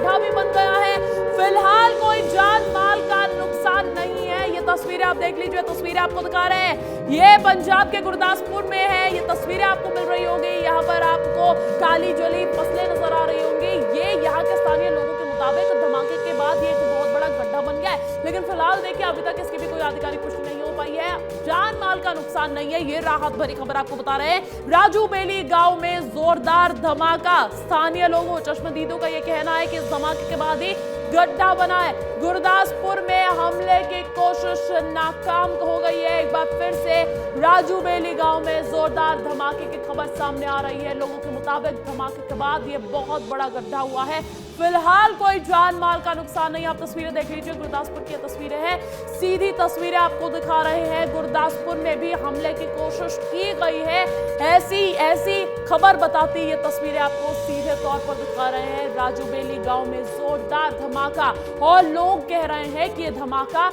गड्ढा भी बन गया है। फिलहाल कोई जान माल का नुकसान नहीं है। ये तस्वीरें आप देख लीजिए, तस्वीरें आपको दिखा रहे हैं। ये पंजाब के गुरदासपुर में है। ये तस्वीरें आपको मिल रही होंगी। यहाँ पर आपको काली जली फसलें नजर आ रही होंगी। ये यहाँ के स्थानीय लोगों के मुताबिक धमाके के बाद ये एक बहुत बड़ा गड्ढा बन गया है। लेकिन फिलहाल देखिए अभी तक इसकी भी कोई आधिकारिक पुष्टि नहीं हो पाई है। जान माल का नुकसान नहीं है। ये राहत भरी खबर आपको बता रहे हैं। राजू बेली गांव में जोरदार धमाका। स्थानीय लोगों, चश्मदीदों का ये कहना है कि इस धमाके के बाद ही गड्ढा बना है। गुरदासपुर में हमले की कोशिश नाकाम हो गई है। एक बार फिर से राजू बेली गांव में जोरदार धमाके की खबर सामने आ रही है। लोगों के मुताबिक धमाके के बाद ये बहुत बड़ा गड्ढा हुआ है। फिलहाल कोई जान माल का नुकसान नहीं। आप तस्वीरें देख लीजिए, गुरदासपुर की तस्वीरें हैं। सीधी तस्वीरें आपको दिखा रहे हैं। गुरदासपुर में भी हमले की कोशिश की गई है। ऐसी खबर बताती ये तस्वीरें आपको सीधे तौर पर दिखा रहे हैं। राजू बेली गांव में जोरदार धमाका, और लोग कह रहे हैं कि ये धमाका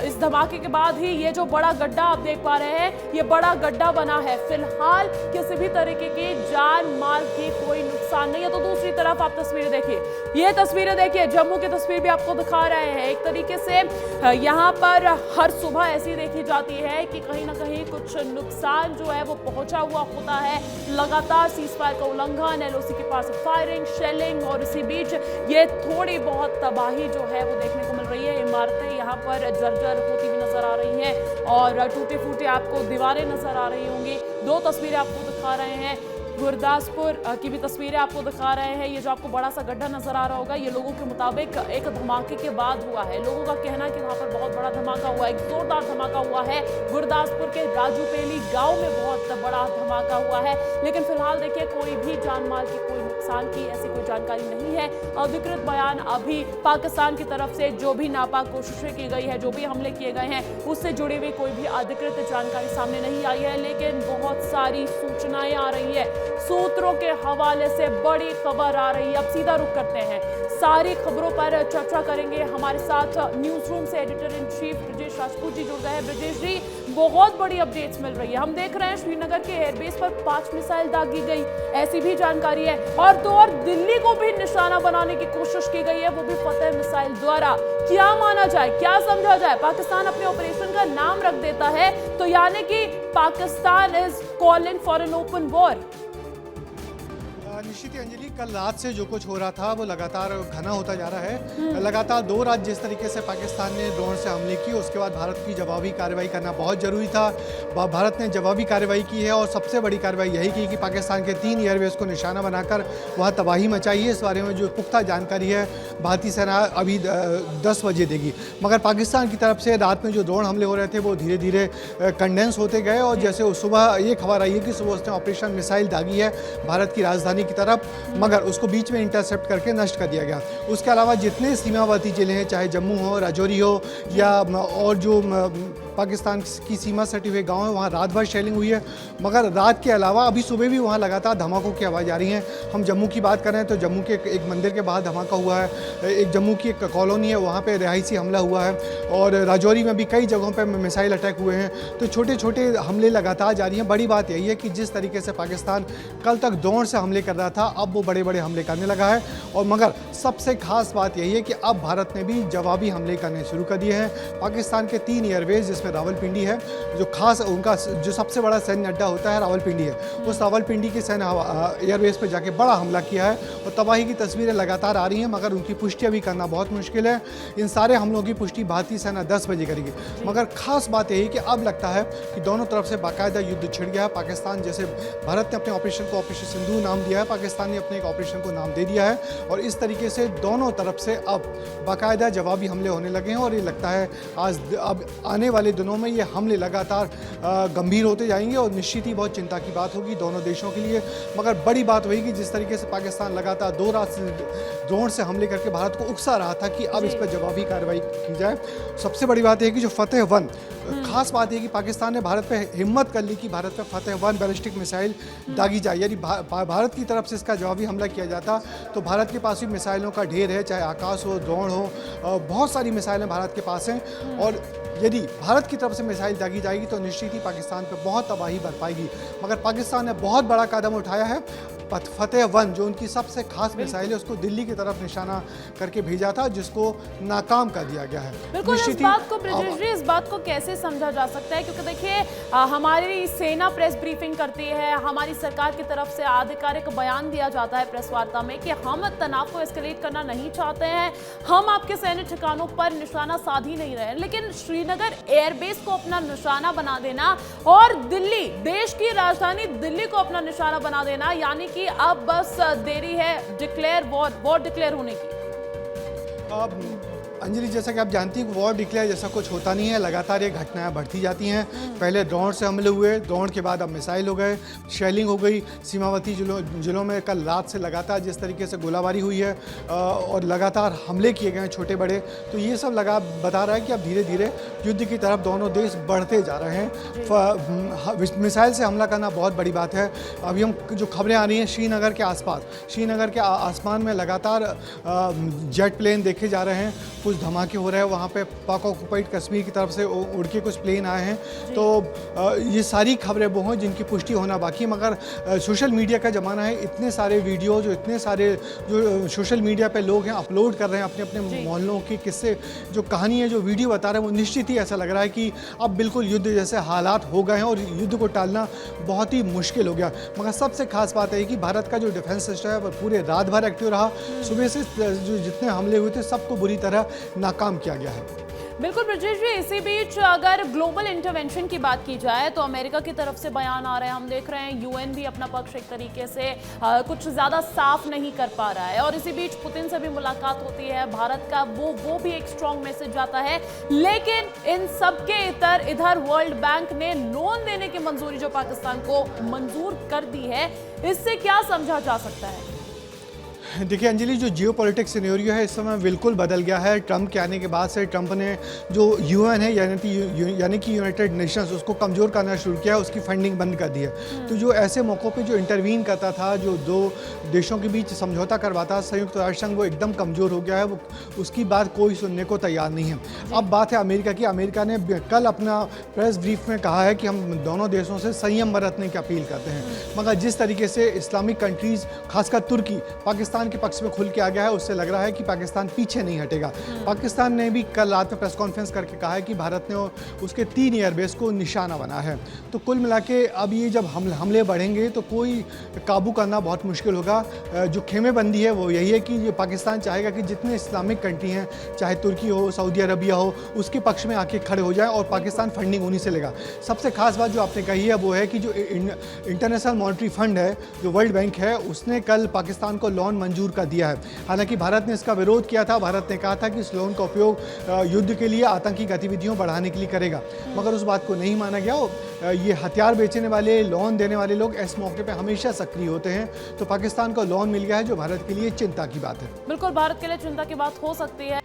इस धमाके के बाद ही ये जो बड़ा गड्ढा आप देख पा रहे हैं, ये बड़ा गड्ढा बना है। फिलहाल किसी भी तरीके की जान माल की कोई नुकसान नहीं है। तो दूसरी तरफ आप तस्वीरें देखिए, ये तस्वीरें देखिए, जम्मू की तस्वीर भी आपको दिखा रहे हैं। एक तरीके से यहाँ पर हर सुबह ऐसी देखी जाती है कि कहीं ना कहीं कुछ नुकसान जो है वो पहुंचा हुआ होता है। लगातार सीजफायर का उल्लंघन, एलओसी के पास फायरिंग, शेलिंग, और इसी बीच ये थोड़ी बहुत तबाही जो है वो देखने को मिल रही है। इमारतें यहाँ पर जर्जर होती हुई नजर आ रही हैं और टूटे फूटे आपको दीवारें नजर आ रही होंगी। दो तस्वीरें आपको दिखा रहे हैं। गुरदासपुर की भी तस्वीरें आपको दिखा रहे हैं। ये जो आपको बड़ा सा गड्ढा नजर आ रहा होगा, ये लोगों के मुताबिक एक धमाके के बाद हुआ है। लोगों का कहना है कि वहां पर बहुत बड़ा धमाका हुआ है, एक जोरदार धमाका हुआ है। गुरदासपुर के राजू बेली गांव में बहुत बड़ा धमाका हुआ है। लेकिन फिलहाल देखिए कोई भी जान माल की, कोई नुकसान की ऐसी कोई जानकारी नहीं है। अधिकृत बयान अभी पाकिस्तान की तरफ से जो भी नापाक कोशिशें की गई है, जो भी हमले किए गए हैं, उससे जुड़ी हुई कोई भी अधिकृत जानकारी सामने नहीं आई है। लेकिन बहुत सारी सूचनाएं आ रही है। सूत्रों के हवाले से बड़ी खबर आ रही है। अब सीधा रुख करते हैं, सारी खबरों पर चर्चा करेंगे। हमारे साथ न्यूज रूम से editor in chief Brajesh Rajput ji जुड़ गए हैं। ब्रजेश जी, बहुत बड़ी अपडेट्स मिल रही है। हम देख रहे हैं श्रीनगर के एयरबेस पर 5 मिसाइल दागी गई, ऐसी भी जानकारी है। और तो और दिल्ली को भी निशाना बनाने की कोशिश की गई है, वो भी फतेह मिसाइल द्वारा। क्या माना जाए, क्या समझा जाए? पाकिस्तान अपने ऑपरेशन का नाम रख देता है तो यानी कि Pakistan is calling for an open war. निश्चित ही अंजलि, कल रात से जो कुछ हो रहा था वो लगातार घना होता जा रहा है। लगातार 2 रात जिस तरीके से पाकिस्तान ने ड्रोन से हमले किए, उसके बाद भारत की जवाबी कार्रवाई करना बहुत ज़रूरी था। भारत ने जवाबी कार्रवाई की है और सबसे बड़ी कार्रवाई यही की कि पाकिस्तान के 3 एयरबेस को निशाना बनाकर वहाँ तबाही मचाई है। इस बारे में जो पुख्ता जानकारी है भारतीय सेना अभी 10 बजे देगी। मगर पाकिस्तान की तरफ से रात में जो ड्रोन हमले हो रहे थे वो धीरे धीरे कंडेंस होते गए, और जैसे सुबह ये खबर आई है कि सुबह उसने ऑपरेशन मिसाइल दागी है भारत की राजधानी की तरफ, मगर उसको बीच में इंटरसेप्ट करके नष्ट कर दिया गया। उसके अलावा जितने सीमावर्ती जिले हैं, चाहे जम्मू हो, राजौरी हो, या और जो पाकिस्तान की सीमा सटे हुए गांव है, वहाँ रात भर शेलिंग हुई है। मगर रात के अलावा अभी सुबह भी वहाँ लगातार धमाकों की आवाज़ आ रही है। हम जम्मू की बात करें तो जम्मू के एक मंदिर के बाहर धमाका हुआ है। एक जम्मू की एक कॉलोनी है, वहाँ पे रिहायशी हमला हुआ है, और राजौरी में भी कई जगहों पे मिसाइल अटैक हुए हैं। तो छोटे छोटे हमले लगातार जारी हैं। बड़ी बात यही है कि जिस तरीके से पाकिस्तान कल तक ड्रोन से हमले कर रहा था, अब वो बड़े बड़े हमले करने लगा है। और मगर सबसे खास बात यही है कि अब भारत ने भी जवाबी हमले करने शुरू कर दिए हैं। पाकिस्तान के 3 एयरबेस, जिसमें रावलपिंडी है, जो खास उनका जो सबसे बड़ा सैन्य अड्डा होता है रावलपिंडी है, उस रावलपिंडी के सैन्य एयरबेस पर जाके बड़ा हमला किया है। और तबाही की तस्वीरें लगातार आ रही हैं, मगर उनकी पुष्टि अभी करना बहुत मुश्किल है। इन सारे हमलों की पुष्टि भारतीय सेना 10 बजे करेगी। मगर खास बात यही कि अब लगता है कि दोनों तरफ से बाकायदा युद्ध छिड़ गया है। पाकिस्तान, जैसे भारत ने अपने ऑपरेशन को ऑपरेशन सिंधु नाम दिया है, पाकिस्तान ने अपने एक ऑपरेशन को नाम दे दिया है, और इस तरीके से दोनों तरफ से अब बाकायदा जवाबी हमले होने लगे हैं। और ये लगता है अब आने वाले दिनों में ये हमले लगातार गंभीर होते जाएंगे, और निश्चित ही बहुत चिंता की बात होगी दोनों देशों के लिए। मगर बड़ी बात वही कि जिस तरीके से पाकिस्तान लगातार 2 रात से ड्रोन से हमले करके भारत को उकसा रहा था कि अब इस पर जवाबी कार्रवाई की जाए। सबसे बड़ी बात है कि जो फतेह-1, खास बात है कि पाकिस्तान ने भारत पे हिम्मत कर ली कि भारत पे फतेह-1 बैलिस्टिक मिसाइल दागी जाए। यदि भारत की तरफ से इसका जवाबी हमला किया जाता तो भारत के पास भी मिसाइलों का ढेर है, चाहे आकाश हो, ड्रोन हो, बहुत सारी मिसाइलें भारत के पास हैं। और यदि भारत की तरफ से मिसाइल दागी जाएगी तो निश्चित ही पाकिस्तान पर बहुत तबाही बरपाएगी। मगर पाकिस्तान ने बहुत बड़ा कदम उठाया है। फतेह 1 जो उनकी सबसे खास मिसाइल है उसको दिल्ली की तरफ निशाना करके भेजा था, जिसको नाकाम कर दिया गया है। बिल्कुल, इस बात को ब्रिजेश जी, इस बात को कैसे समझा जा सकता है, क्योंकि देखिए हमारी सेना प्रेस ब्रीफिंग करती है, हमारी सरकार की तरफ से आधिकारिक बयान दिया जाता है प्रेस वार्ता में कि हम तनाव को एस्केलेट करना नहीं चाहते हैं, हम आपके सैन्य ठिकानों पर निशाना साध ही नहीं रहे। लेकिन श्रीनगर एयरबेस को अपना निशाना बना देना और दिल्ली, देश की राजधानी दिल्ली को अपना निशाना बना देना, यानी कि अब बस देरी है वॉर डिक्लेयर होने की। अंजलि, जैसा कि आप जानती हैं वॉर डिक्लेयर जैसा कुछ होता नहीं है, लगातार ये घटनाएं बढ़ती जाती हैं। पहले ड्रोन से हमले हुए, ड्रोन के बाद अब मिसाइल हो गए, शेलिंग हो गई। सीमावर्ती जिलों में कल रात से लगातार जिस तरीके से गोलाबारी हुई है और लगातार हमले किए गए हैं छोटे बड़े, तो ये सब बता रहा है कि अब धीरे धीरे युद्ध की तरफ दोनों देश बढ़ते जा रहे हैं। मिसाइल से हमला करना बहुत बड़ी बात है। अभी हम जो खबरें आ रही हैं श्रीनगर के आसमान में लगातार जेट प्लेन देखे जा रहे हैं, कुछ धमाके हो रहे हैं वहाँ पे। पाक ऑक्युपाइड कश्मीर की तरफ से उड़ के कुछ प्लेन आए हैं। तो ये सारी खबरें वो हैं जिनकी पुष्टि होना बाकी है, मगर सोशल मीडिया का ज़माना है। इतने सारे वीडियो जो सोशल मीडिया पे लोग हैं अपलोड कर रहे हैं अपने अपने मोहल्लों के किस्से, जो कहानी है, जो वीडियो बता रहे हैं, वो निश्चित ही ऐसा लग रहा है कि अब बिल्कुल युद्ध जैसे हालात हो गए हैं और युद्ध को टालना बहुत ही मुश्किल हो गया। मगर सबसे खास बात है कि भारत का जो डिफेंस सिस्टम है वो पूरे रात भर एक्टिव रहा। सुबह से जो जितने हमले हुए थे सबको बुरी तरह नाकाम किया गया है। बिल्कुल ब्रिजेश जी, इसी बीच अगर ग्लोबल इंटरवेंशन की बात की जाए तो अमेरिका की तरफ से बयान आ रहे हैं, हम देख रहे हैं यूएन भी अपना पक्ष एक तरीके से कुछ ज़्यादा साफ नहीं कर पा रहा है, और इसी बीच पुतिन से भी मुलाकात होती है, भारत का वो भी एक स्ट्रॉन्ग मैसेज जाता है। लेकिन इन सबके इधर वर्ल्ड बैंक ने लोन देने की मंजूरी जो पाकिस्तान को मंजूर कर दी है, इससे क्या समझा जा सकता है? देखिए अंजलि, जो जियो पॉलिटिक्स सिनेरियो है इस समय बिल्कुल बदल गया है। ट्रंप के आने के बाद से ट्रंप ने जो यूएन है यानी कि यूनाइटेड नेशंस, उसको कमज़ोर करना शुरू किया है, उसकी फंडिंग बंद कर दी है। तो जो ऐसे मौक़ों पे जो इंटरवीन करता था, जो दो देशों के बीच समझौता करवाता, संयुक्त राष्ट्र संघ, वो एकदम कमज़ोर हो गया है। वो उसकी बात कोई सुनने को तैयार नहीं है। अब बात है अमेरिका की। अमेरिका ने कल अपना प्रेस ब्रीफ में कहा है कि हम दोनों देशों से संयम बरतने की अपील करते हैं, मगर जिस तरीके से इस्लामिक कंट्रीज़, खासकर तुर्की, पाकिस्तान के पक्ष में खुल के आ गया है, उससे लग रहा है कि पाकिस्तान पीछे नहीं हटेगा। पाकिस्तान ने भी कल रात में प्रेस कॉन्फ्रेंस करके कहा है कि भारत ने उसके 3 एयरबेस को निशाना बना है। तो कुल मिला के अब ये जब हमले बढ़ेंगे तो कोई काबू करना बहुत मुश्किल होगा। जो खेमेबंदी है वो यही है कि ये पाकिस्तान चाहेगा कि जितने इस्लामिक कंट्री हैं, चाहे तुर्की हो, सऊदी अरबिया हो, उसके पक्ष में आके खड़े हो जाए और पाकिस्तान फंडिंग उन्हीं से लेगा। सबसे खास बात जो आपने कही है वो है कि जो इंटरनेशनल मॉनेटरी फंड है, जो वर्ल्ड बैंक है, उसने कल पाकिस्तान को लोन मंजूर कर दिया है। हालांकि भारत ने इसका विरोध किया था। भारत ने कहा था कि इस लोन का उपयोग युद्ध के लिए, आतंकी गतिविधियों बढ़ाने के लिए करेगा, मगर उस बात को नहीं माना गया। ये हथियार बेचने वाले, लोन देने वाले लोग इस मौके पे हमेशा सक्रिय होते हैं। तो पाकिस्तान को लोन मिल गया है, जो भारत के लिए चिंता की बात है। बिल्कुल, भारत के लिए चिंता की बात हो सकती है।